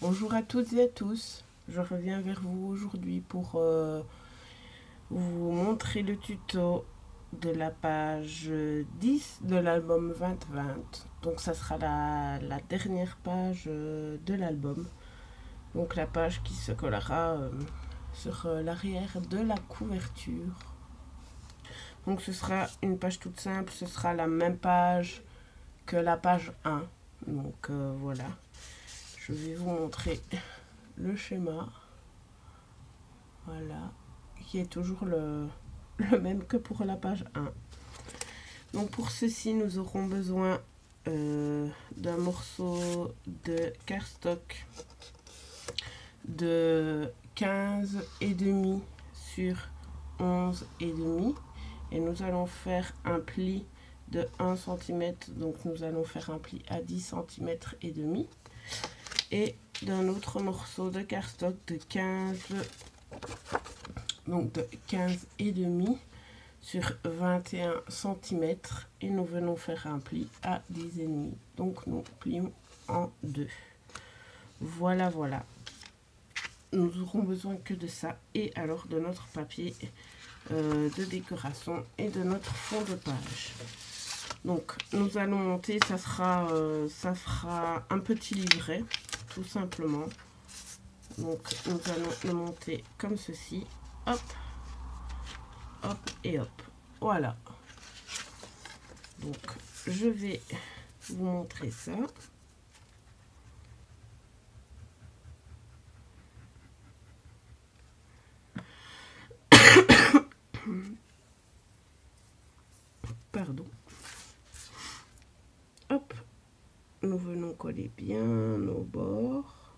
Bonjour à toutes et à tous, je reviens vers vous aujourd'hui pour vous montrer le tuto de la page 10 de l'album 2020. Donc ça sera la dernière page de l'album, donc la page qui se collera sur l'arrière de la couverture. Donc ce sera une page toute simple, ce sera la même page que la page 1. Donc voilà, je vais vous montrer le schéma, voilà, qui est toujours le même que pour la page 1. Donc pour ceci, nous aurons besoin d'un morceau de cardstock de 15,5 sur 11,5 et nous allons faire un pli de 1 cm, donc nous allons faire un pli à 10 cm et demi, et d'un autre morceau de cardstock de 15 et demi sur 21 cm et nous venons faire un pli à 10,5, donc nous plions en deux. Voilà, nous aurons besoin que de ça et alors de notre papier de décoration et de notre fond de page. Donc nous allons monter, ça sera un petit livret tout simplement. Donc nous allons le monter comme ceci, hop, hop et hop, voilà. Donc je vais vous montrer ça. Pardon. Hop, nous venons coller bien nos bords.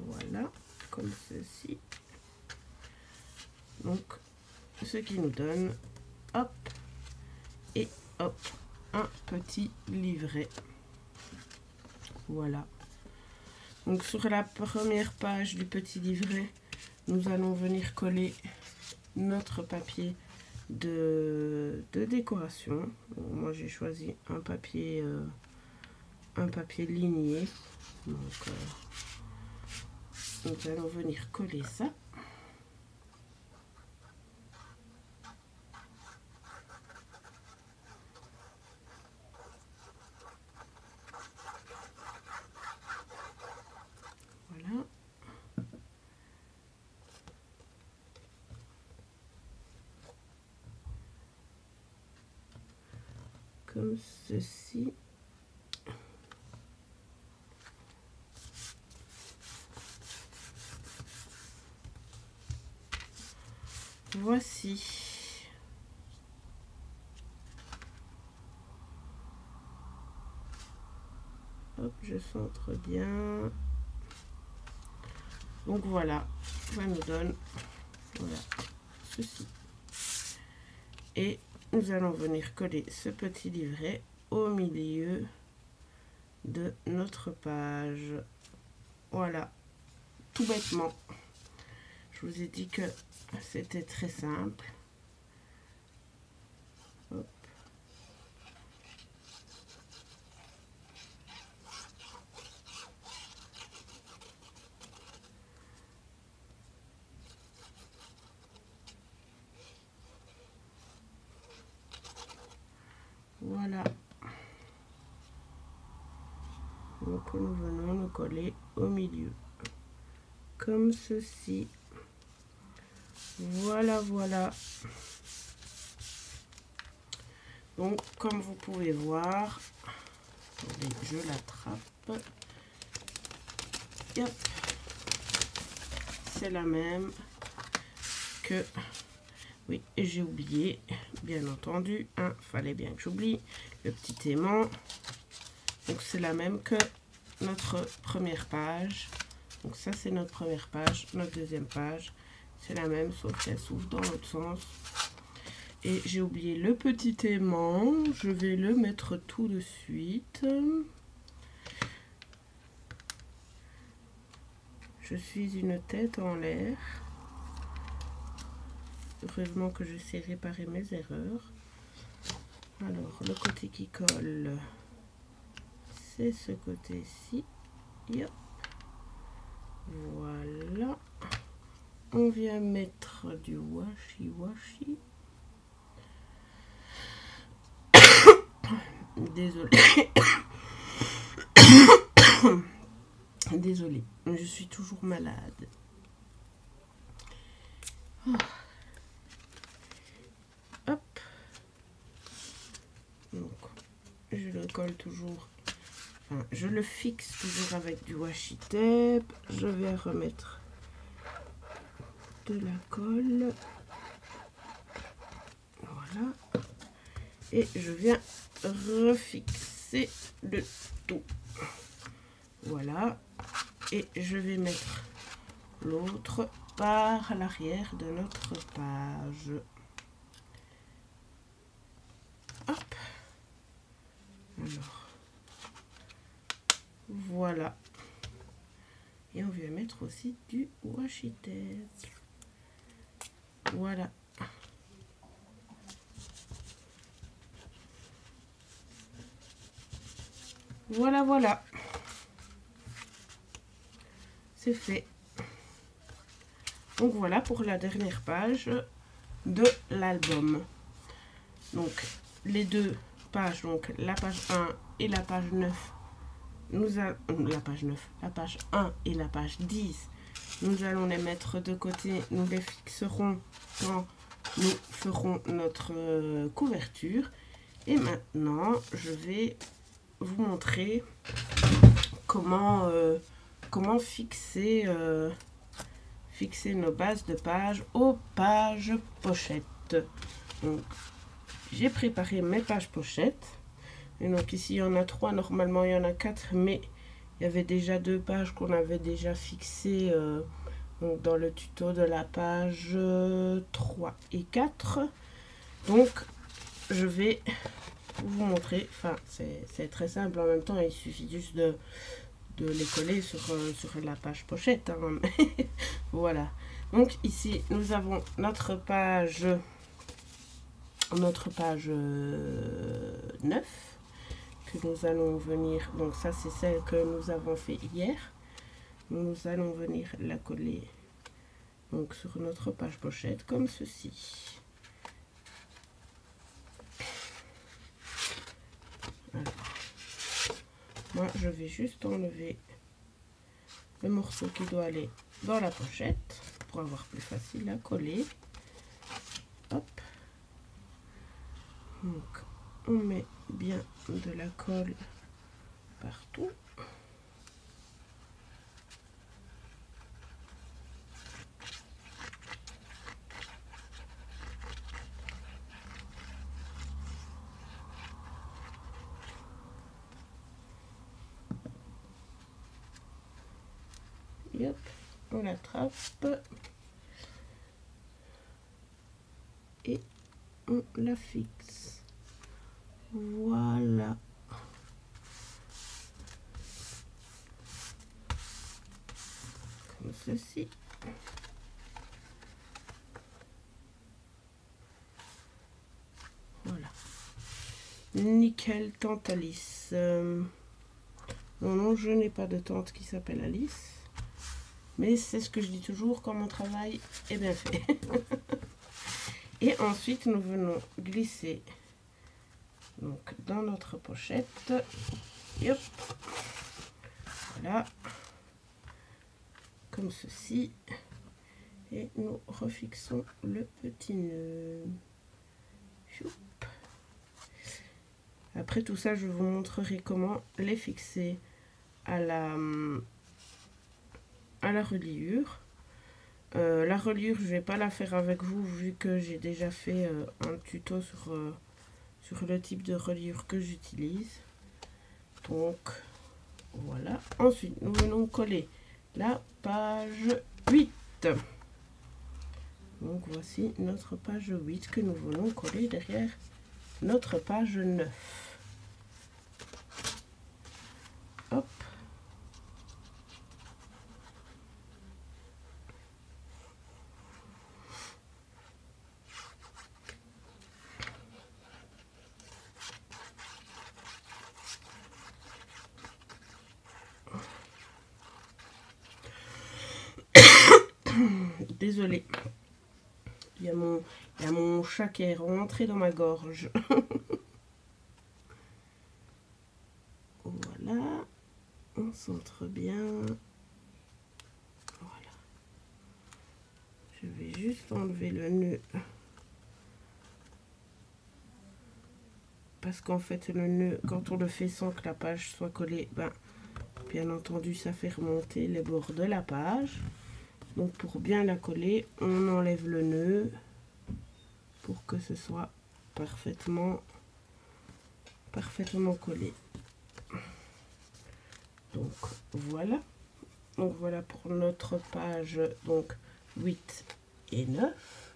Voilà, comme ceci. Donc, ce qui nous donne, hop, et hop, un petit livret. Voilà. Donc, sur la première page du petit livret, nous allons venir coller notre papier de décoration. Donc, moi, j'ai choisi un papier ligné. Donc, nous allons venir coller ça. Voilà. Comme ceci. Voici. Hop, je centre bien. Donc voilà, ça nous donne voilà ceci. Et nous allons venir coller ce petit livret au milieu de notre page. Voilà, tout bêtement. Je vous ai dit que c'était très simple. Hop. Voilà. Donc nous venons nous coller au milieu. Comme ceci. Voilà, voilà. Donc, comme vous pouvez voir, attendez, je l'attrape. C'est la même que... Oui, j'ai oublié, bien entendu, hein, fallait bien que j'oublie le petit aimant. Donc, c'est la même que notre première page. Donc, ça, c'est notre première page. Notre deuxième page, c'est la même, sauf qu'elle s'ouvre dans l'autre sens. Et j'ai oublié le petit aimant. Je vais le mettre tout de suite. Je suis une tête en l'air. heureusement que je sais réparer mes erreurs. Alors, le côté qui colle, c'est ce côté-ci. Voilà. On vient mettre du washi. Désolée. Désolée, je suis toujours malade. Hop. Donc, je le colle toujours. Enfin, je le fixe toujours avec du washi tape. Je vais remettre de la colle. Voilà. Et je viens refixer le tout. Voilà. Et je vais mettre l'autre par l'arrière de notre page. Hop. Alors. Voilà. Et on vient mettre aussi du washi tape. Voilà. Voilà. C'est fait. Donc voilà pour la dernière page de l'album. Donc les deux pages, donc la page 1 et la page 9, la page 1 et la page 10, nous allons les mettre de côté, nous les fixerons quand nous ferons notre couverture. Et maintenant, je vais vous montrer comment fixer nos bases de pages aux pages pochettes. Donc, j'ai préparé mes pages pochettes. Et donc ici, il y en a 3. Normalement, il y en a 4. Mais il y avait déjà 2 pages qu'on avait déjà fixées donc dans le tuto de la page 3 et 4. Donc, je vais vous montrer. Enfin, c'est très simple en même temps. Il suffit juste de les coller sur la page pochette. Hein. Voilà. Donc ici, nous avons notre page 9 que nous allons venir. Donc ça, c'est celle que nous avons fait hier. Nous allons venir la coller donc sur notre page pochette comme ceci. Alors, moi, je vais juste enlever le morceau qui doit aller dans la pochette pour avoir plus facile à coller. Hop. Donc, on met bien de la colle partout. Et hop, on l'attrape et on la fixe. Voilà. Comme ceci. Voilà. Nickel, tante Alice. Non, je n'ai pas de tante qui s'appelle Alice. Mais c'est ce que je dis toujours, quand mon travail est bien fait. Et ensuite, nous venons glisser donc dans notre pochette. Et hop. Voilà. Comme ceci. Et nous refixons le petit nœud. Choup. Après tout ça, je vous montrerai comment les fixer à la reliure. La reliure, je vais pas la faire avec vous vu que j'ai déjà fait un tuto sur le type de reliure que j'utilise. Donc voilà. Ensuite, nous venons coller la page 8. Donc voici notre page 8 que nous venons coller derrière notre page 9. Hop. Désolée. Il y a mon chat qui est rentré dans ma gorge. Voilà. On centre bien. Voilà. Je vais juste enlever le nœud. Parce qu'en fait, le nœud, quand on le fait sans que la page soit collée, ben, bien entendu, ça fait remonter les bords de la page. Donc, pour bien la coller, on enlève le nœud pour que ce soit parfaitement collé. Donc, voilà. Donc, voilà pour notre page donc 8 et 9.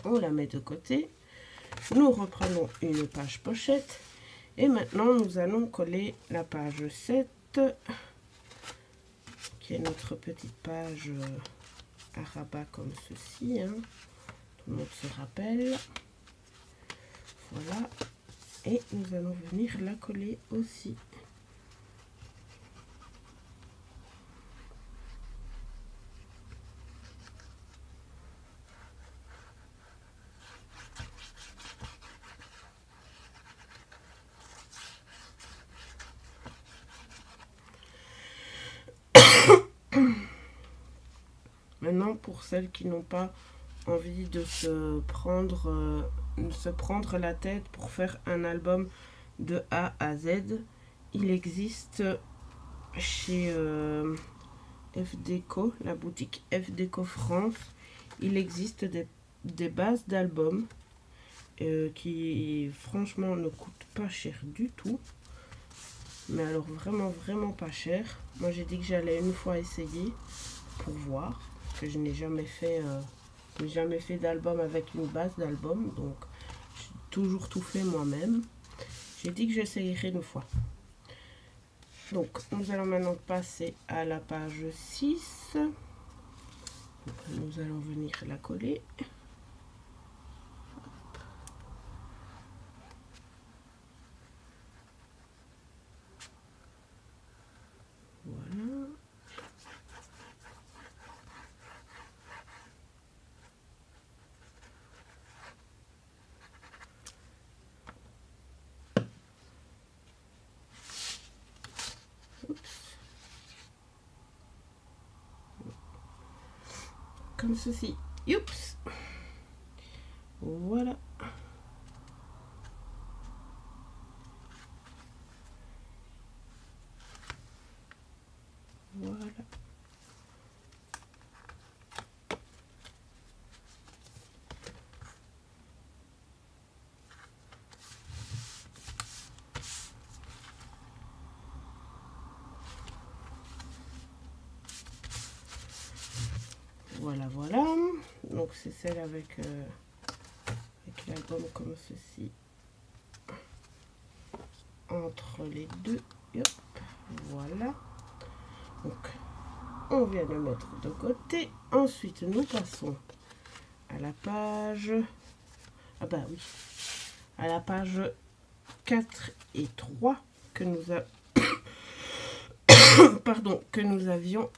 On la met de côté. Nous reprenons une page pochette. Et maintenant, nous allons coller la page 7, qui est notre petite page à rabat comme ceci. Hein. Tout le monde se rappelle. Voilà. Et nous allons venir la coller aussi. Maintenant, pour celles qui n'ont pas envie de se prendre la tête pour faire un album de A à Z, il existe chez F-Déco, la boutique F-Déco France, il existe des bases d'albums qui franchement ne coûtent pas cher du tout. Mais alors vraiment pas cher. Moi j'ai dit que j'allais une fois essayer pour voir. Parce que je n'ai jamais fait d'album avec une base d'album. Donc j'ai toujours tout fait moi-même. J'ai dit que j'essayerais une fois. Donc nous allons maintenant passer à la page 6. Donc, nous allons venir la coller. Voilà. Comme ceci. Youps. Voilà. Voilà. Voilà. Donc c'est celle avec l'album comme ceci. Entre les deux. Hop, voilà. Donc on vient de mettre de côté. Ensuite nous passons à la page. Ah bah oui. À la page 4 et 3 que nous que nous avions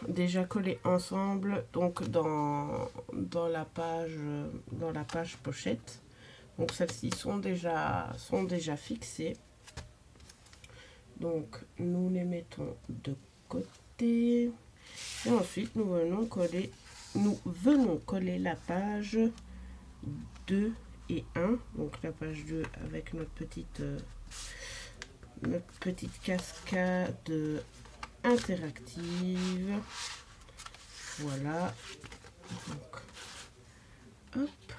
déjà collé ensemble, donc dans la page pochette. Donc celles-ci sont déjà fixées. Donc nous les mettons de côté et ensuite nous venons coller la page 2 et 1. Donc la page 2 avec notre petite cascade interactive. Voilà. Donc, hop.